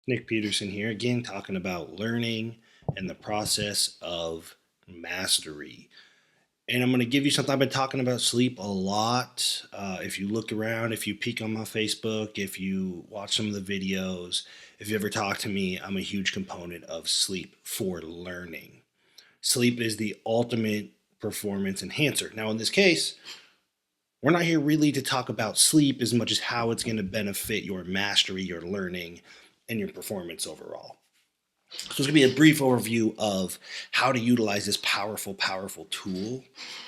Nick Peterson here, again, talking about learning and the process of mastery. And I'm going to give you something. I've been talking about sleep a lot. If you look around, if you peek on my Facebook, if you watch some of the videos, if you ever talk to me, I'm a huge component of sleep for learning. Sleep is the ultimate performance enhancer. Now, in this case, we're not here really to talk about sleep as much as how it's going to benefit your mastery, your learning, and your performance overall. So it's going to be a brief overview of how to utilize this powerful tool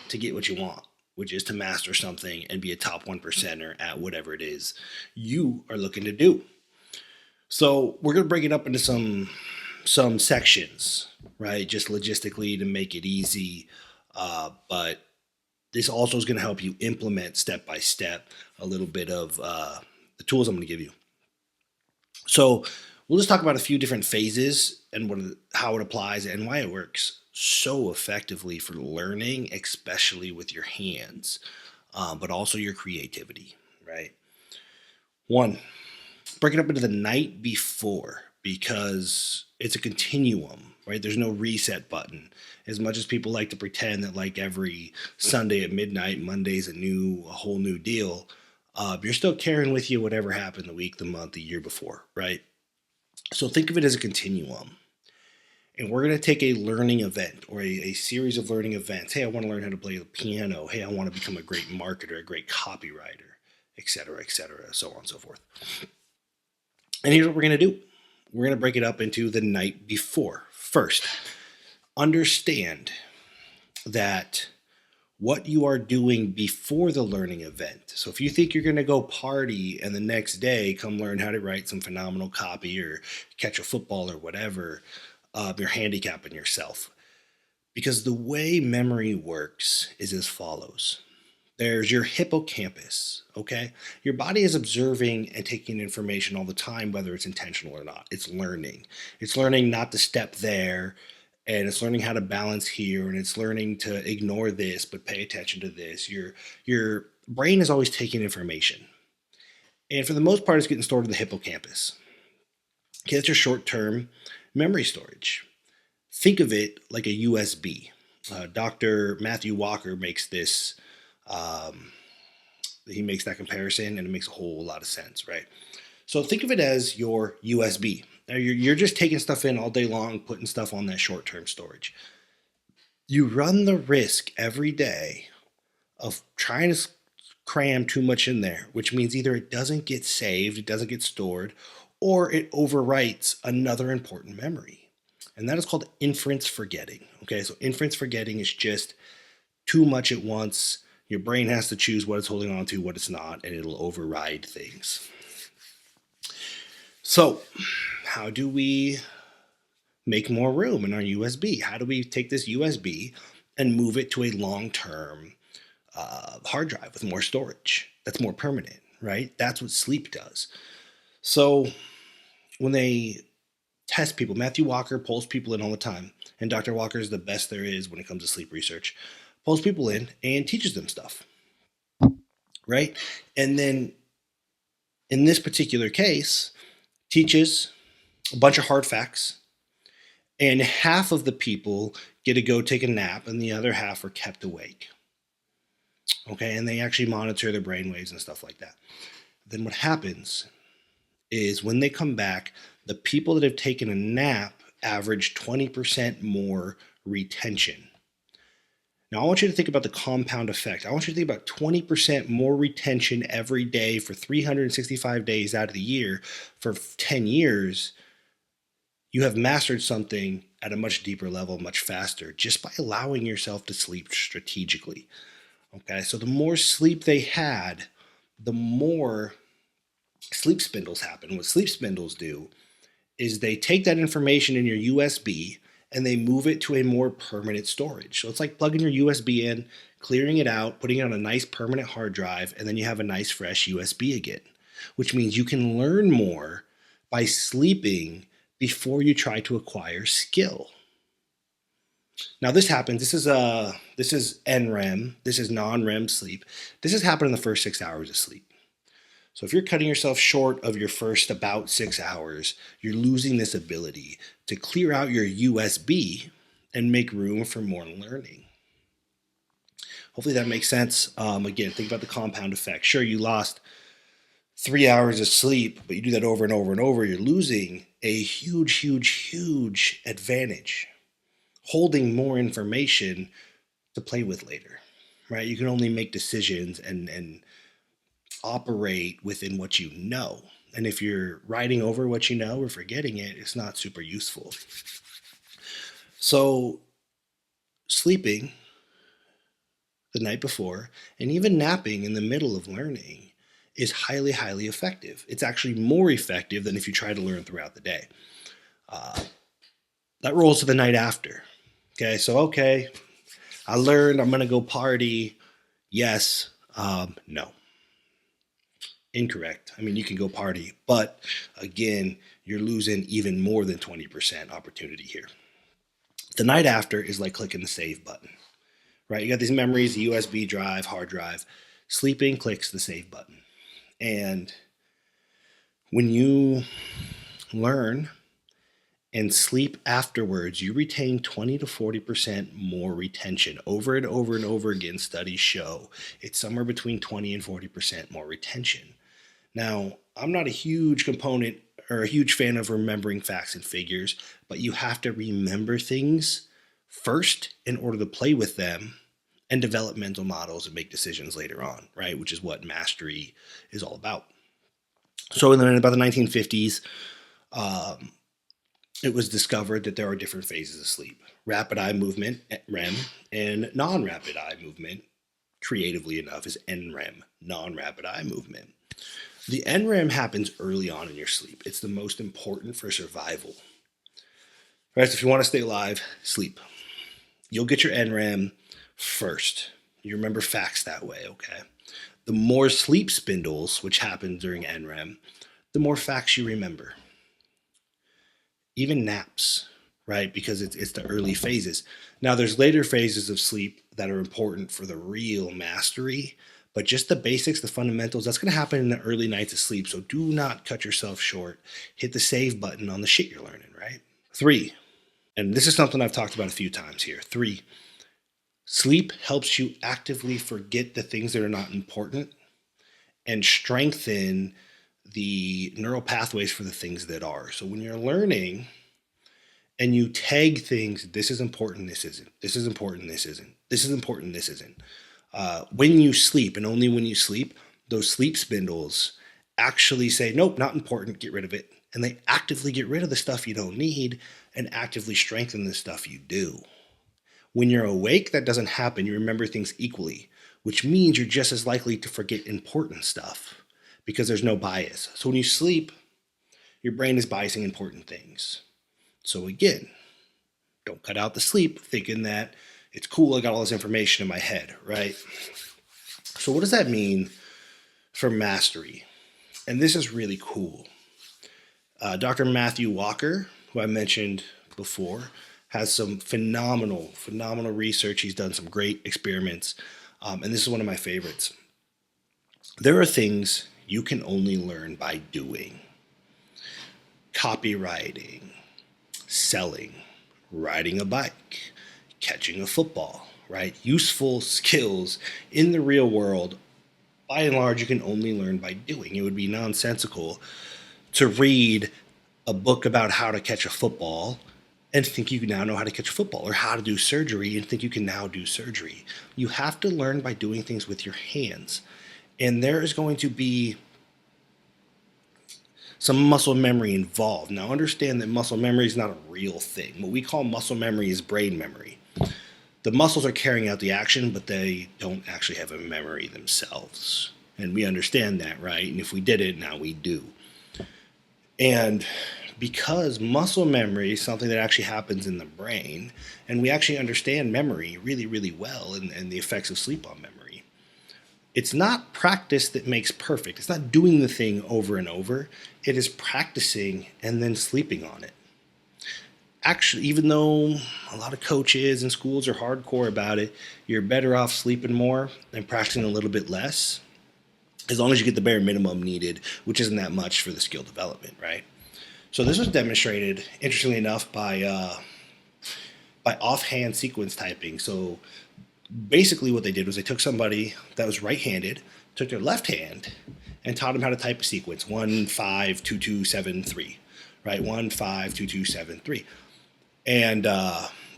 to get what you want, which is to master something and be a top 1%er at whatever it is you are looking to do. So we're going to break it up into some sections, right? Just logistically to make it easy. But this also is going to help you implement step by step a little bit of the tools I'm going to give you. So we'll just talk about a few different phases and how it applies and why it works so effectively for learning, especially with your hands, but also your creativity, right? One, break it up into the night before because it's a continuum, right? There's no reset button. As much as people like to pretend that like every Sunday at midnight, Monday's a whole new deal, you're still carrying with you whatever happened the week, the month, the year before, right? So think of it as a continuum. And we're going to take a learning event or a series of learning events. Hey, I want to learn how to play the piano. Hey, I want to become a great marketer, a great copywriter, et cetera, so on and so forth. And here's what we're going to do. We're going to break it up into the night before. First, understand that what you are doing before the learning event. So if you think you're going to go party and the next day come learn how to write some phenomenal copy or catch a football or whatever, you're handicapping yourself. Because the way memory works is as follows. There's your hippocampus, okay? Your body is observing and taking information all the time, whether it's intentional or not. It's learning. It's learning not to step there, and it's learning how to balance here, and it's learning to ignore this but pay attention to this. Your brain is always taking information. And for the most part, it's getting stored in the hippocampus. Okay, that's your short-term memory storage. Think of it like a USB. Dr. Matthew Walker makes this he makes that comparison and it makes a whole lot of sense, right? So think of it as your USB. Now you're just taking stuff in all day long, putting stuff on that short-term storage. You run the risk every day of trying to cram too much in there, which means either it doesn't get saved, it doesn't get stored, or it overwrites another important memory. And that is called inference forgetting. Okay, so inference forgetting is just too much at once. Your brain has to choose what it's holding on to, what it's not, and it'll override things. So, how do we make more room in our USB? How do we take this USB and move it to a long-term hard drive with more storage that's more permanent, right? That's what sleep does. So, when they test people, Matthew Walker pulls people in all the time, and Dr. Walker is the best there is when it comes to sleep research. Pulls people in and teaches them stuff, right? And then in this particular case, teaches a bunch of hard facts, and half of the people get to go take a nap, and the other half are kept awake. Okay, and they actually monitor their brain waves and stuff like that. Then what happens is when they come back, the people that have taken a nap average 20% more retention. Now, I want you to think about the compound effect. I want you to think about 20% more retention every day for 365 days out of the year for 10 years. You have mastered something at a much deeper level, much faster, just by allowing yourself to sleep strategically. Okay, so the more sleep they had, the more sleep spindles happen. What sleep spindles do is they take that information in your USB and they move it to a more permanent storage. So it's like plugging your USB in, clearing it out, putting it on a nice permanent hard drive, and then you have a nice fresh USB again, which means you can learn more by sleeping before you try to acquire skill. Now this happens. This is NREM. This is non-REM sleep. This has happened in the first 6 hours of sleep. So if you're cutting yourself short of your first about 6 hours, you're losing this ability to clear out your USB and make room for more learning. Hopefully that makes sense. Again, think about the compound effect. Sure, you lost 3 hours of sleep, but you do that over and over and over, you're losing a huge, huge, huge advantage. Holding more information to play with later, right? You can only make decisions and operate within what you know. And if you're writing over what you know or forgetting it, it's not super useful. So, sleeping the night before and even napping in the middle of learning is highly, highly effective. It's actually more effective than if you try to learn throughout the day. That rolls to the night after. Okay, I learned I'm going to go party. Yes, no. Incorrect. I mean, you can go party, but again, you're losing even more than 20% opportunity here. The night after is like clicking the save button, right? You got these memories, USB drive, hard drive. Sleeping clicks the save button. And when you learn and sleep afterwards, you retain 20 to 40% more retention over and over and over again. Studies show it's somewhere between 20 and 40% more retention. Now, I'm not a huge component or a huge fan of remembering facts and figures, but you have to remember things first in order to play with them and develop mental models and make decisions later on, right? Which is what mastery is all about. So in about the 1950s, it was discovered that there are different phases of sleep: rapid eye movement, REM, and non-rapid eye movement, creatively enough, is NREM, non-rapid eye movement. The NREM happens early on in your sleep. It's the most important for survival. Right? So if you want to stay alive, sleep. You'll get your NREM first. You remember facts that way, okay? The more sleep spindles, which happen during NREM, the more facts you remember. Even naps, right? Because it's the early phases. Now, there's later phases of sleep that are important for the real mastery, but just the basics, the fundamentals, that's going to happen in the early nights of sleep. So do not cut yourself short. Hit the save button on the shit you're learning, right? 3, and this is something I've talked about a few times here. 3, sleep helps you actively forget the things that are not important and strengthen the neural pathways for the things that are. So when you're learning and you tag things, this is important, this isn't. This is important, this isn't. This is important, this isn't. When you sleep, and only when you sleep, those sleep spindles actually say, nope, not important, get rid of it. And they actively get rid of the stuff you don't need and actively strengthen the stuff you do. When you're awake, that doesn't happen. You remember things equally, which means you're just as likely to forget important stuff because there's no bias. So when you sleep, your brain is biasing important things. So again, don't cut out the sleep thinking that it's cool, I got all this information in my head, right? So what does that mean for mastery? And this is really cool. Dr. Matthew Walker, who I mentioned before, has some phenomenal research. He's done some great experiments. And this is one of my favorites. There are things you can only learn by doing. Copywriting, selling, riding a bike, catching a football, right? Useful skills in the real world, by and large, you can only learn by doing. It would be nonsensical to read a book about how to catch a football and think you now know how to catch a football, or how to do surgery and think you can now do surgery. You have to learn by doing things with your hands. And there is going to be some muscle memory involved. Now, understand that muscle memory is not a real thing. What we call muscle memory is brain memory. The muscles are carrying out the action, but they don't actually have a memory themselves. And we understand that, right? And if we did it, now we do. And because muscle memory is something that actually happens in the brain, and we actually understand memory really, really well and the effects of sleep on memory, it's not practice that makes perfect. It's not doing the thing over and over. It is practicing and then sleeping on it. Actually, even though a lot of coaches and schools are hardcore about it, you're better off sleeping more and practicing a little bit less. as long as you get the bare minimum needed, which isn't that much for the skill development, right? So this was demonstrated, interestingly enough, by offhand sequence typing. So basically, what they did was they took somebody that was right-handed, took their left hand, and taught them how to type a sequence: 1 5 2 2 7 3, right? 1 5 2 2 7 3, and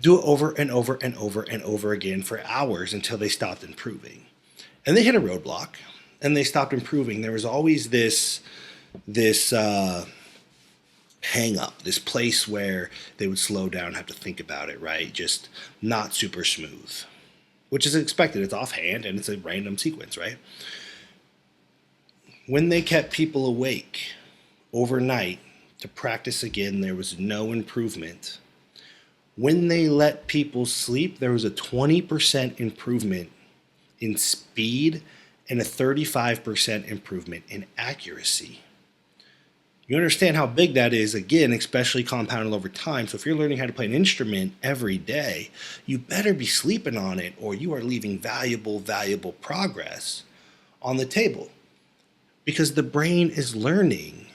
do it over and over and over and over again for hours until they stopped improving. And they hit a roadblock, and they stopped improving. There was always this hang up, this place where they would slow down, have to think about it, right? Just not super smooth, which is expected. It's offhand and it's a random sequence, right? When they kept people awake overnight to practice again, there was no improvement. When they let people sleep, there was a 20% improvement in speed and a 35% improvement in accuracy. You understand how big that is, again, especially compounded over time. So if you're learning how to play an instrument every day, you better be sleeping on it, or you are leaving valuable, valuable progress on the table. Because the brain is learning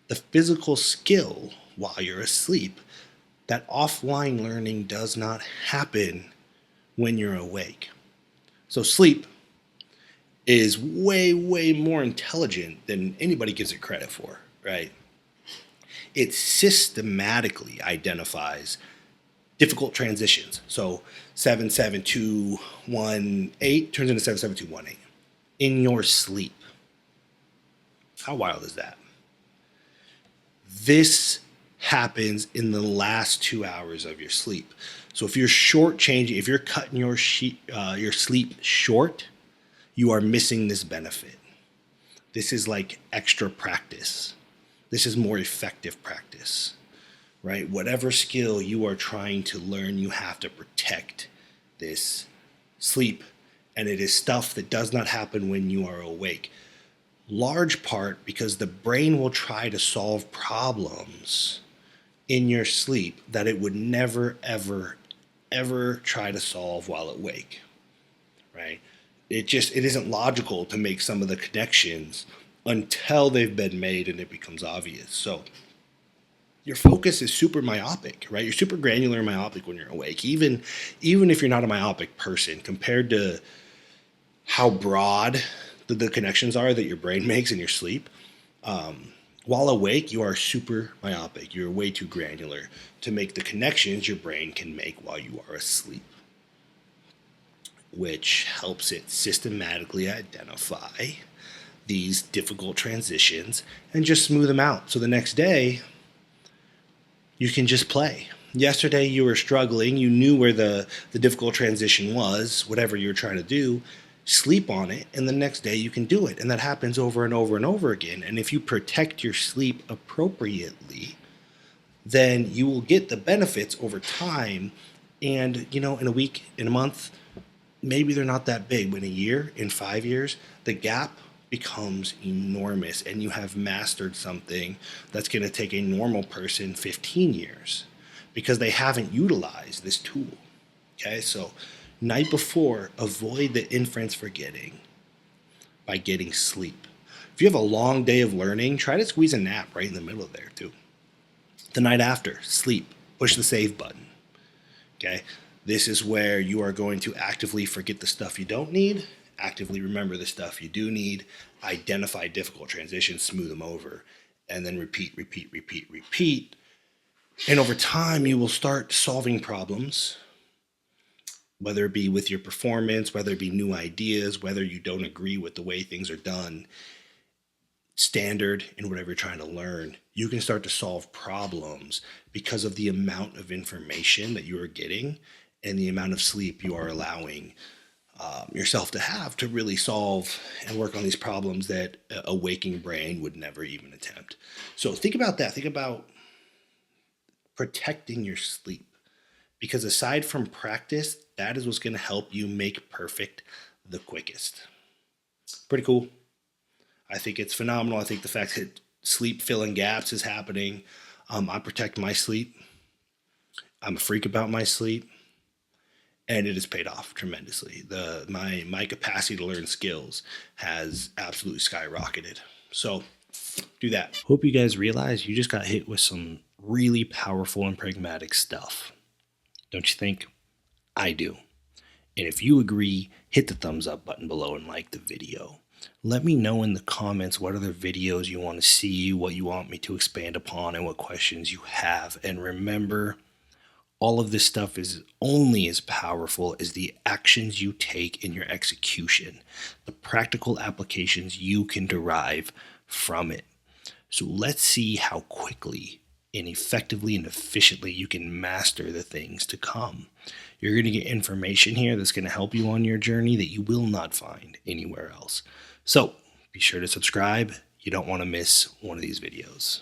the physical skill while you're asleep. That offline learning does not happen when you're awake. So sleep is way, way more intelligent than anybody gives it credit for, right? It systematically identifies difficult transitions. So 7 7 2 1 8 turns into 7 7 2 1 8 in your sleep. How wild is that? This happens in the last 2 hours of your sleep. So if you're shortchanging, if you're cutting your sleep short, you are missing this benefit. This is like extra practice. This is more effective practice, right? Whatever skill you are trying to learn, you have to protect this sleep. And it is stuff that does not happen when you are awake. Large part because the brain will try to solve problems in your sleep that it would never, ever, ever try to solve while awake, right? It isn't logical to make some of the connections until they've been made and it becomes obvious. So your focus is super myopic, right? You're super granular and myopic when you're awake, even if you're not a myopic person, compared to how broad the connections are that your brain makes in your sleep. While awake, you are super myopic. You're way too granular to make the connections your brain can make while you are asleep, which helps it systematically identify these difficult transitions and just smooth them out. So the next day, you can just play. Yesterday, you were struggling. You knew where the difficult transition was, whatever you were trying to do. Sleep on it, and the next day you can do it. And that happens over and over and over again. And if you protect your sleep appropriately, then you will get the benefits over time. And, in a week, in a month, maybe they're not that big, but in a year, in 5 years, the gap becomes enormous, and you have mastered something that's going to take a normal person 15 years because they haven't utilized this tool. Okay, so night before, avoid the inference forgetting by getting sleep. If you have a long day of learning, try to squeeze a nap right in the middle of there too. The night after, sleep. Push the save button. Okay, this is where you are going to actively forget the stuff you don't need, actively remember the stuff you do need, identify difficult transitions, smooth them over, and then repeat, repeat, repeat, repeat. And over time, you will start solving problems, whether it be with your performance, whether it be new ideas, whether you don't agree with the way things are done, standard in whatever you're trying to learn. You can start to solve problems because of the amount of information that you are getting and the amount of sleep you are allowing yourself to have to really solve and work on these problems that a waking brain would never even attempt. So think about that. Think about protecting your sleep, because aside from practice, that is what's going to help you make perfect the quickest. Pretty cool. I think it's phenomenal. I think the fact that sleep filling gaps is happening. I protect my sleep. I'm a freak about my sleep. and it has paid off tremendously. My capacity to learn skills has absolutely skyrocketed. So do that. Hope you guys realize you just got hit with some really powerful and pragmatic stuff. Don't you think? I do. And if you agree, hit the thumbs up button below and like the video. Let me know in the comments what other videos you want to see, what you want me to expand upon, and what questions you have. And remember, all of this stuff is only as powerful as the actions you take in your execution, the practical applications you can derive from it. So let's see how quickly and effectively and efficiently you can master the things to come. You're going to get information here that's going to help you on your journey that you will not find anywhere else. So be sure to subscribe. You don't want to miss one of these videos.